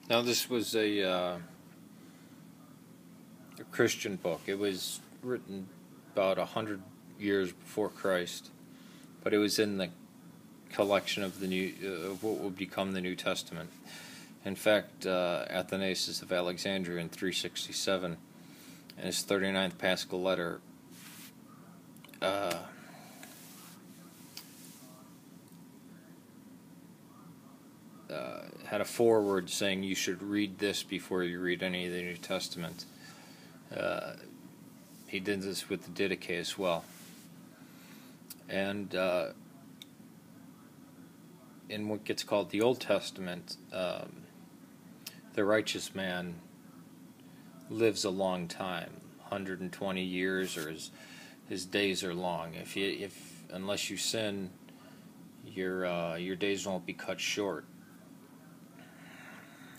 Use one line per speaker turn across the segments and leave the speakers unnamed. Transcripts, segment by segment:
Now, this was a Christian book. It was written about 100 years before Christ, but it was in the collection of of what would become the New Testament. In fact, Athanasius of Alexandria in 367, in his 39th Paschal letter, had a foreword saying you should read this before you read any of the New Testament. He did this with the Didache as well. And in what gets called the Old Testament, the righteous man lives a long time, 120 years, or his days are long. Unless you sin, your days won't be cut short.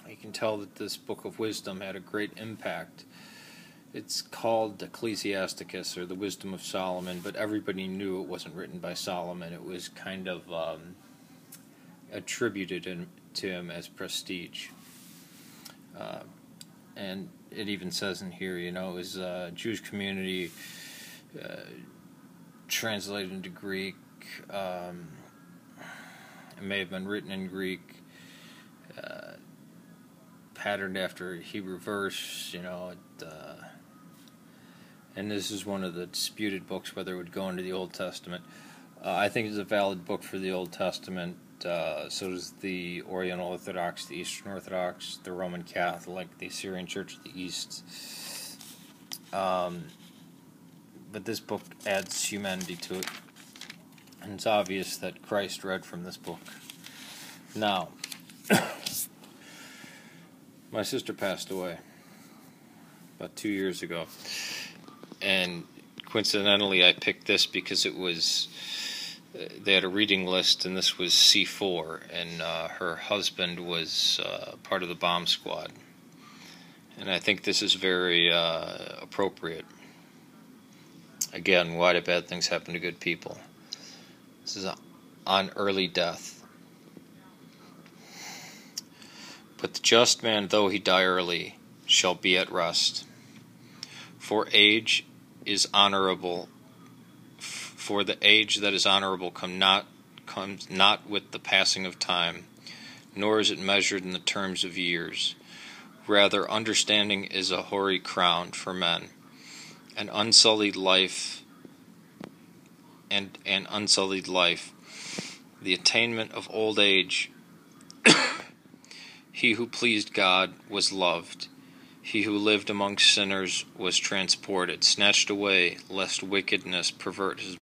You can tell that this book of wisdom had a great impact. It's called Ecclesiasticus, or the Wisdom of Solomon, but everybody knew it wasn't written by Solomon. It was kind of attributed to him as prestige. And it even says in here, it was Jewish community, translated into Greek. It may have been written in Greek, patterned after Hebrew verse, and this is one of the disputed books whether it would go into the Old Testament. I think it's a valid book for the Old Testament. So does the Oriental Orthodox, the Eastern Orthodox, the Roman Catholic, the Assyrian Church of the East. But this book adds humanity to it, and it's obvious that Christ read from this book. Now, my sister passed away about 2 years ago, and coincidentally I picked this because it was, they had a reading list, and this was C4, and her husband was part of the bomb squad, and I think this is very appropriate. Again, why do bad things happen to good people? This is on early death. But the just man, though he die early, shall be at rest. For age is honorable. For the age that is honorable comes not with the passing of time, nor is it measured in the terms of years. Rather, understanding is a hoary crown for men, an unsullied life, the attainment of old age. He who pleased God was loved. He who lived among sinners was transported, snatched away, lest wickedness pervert his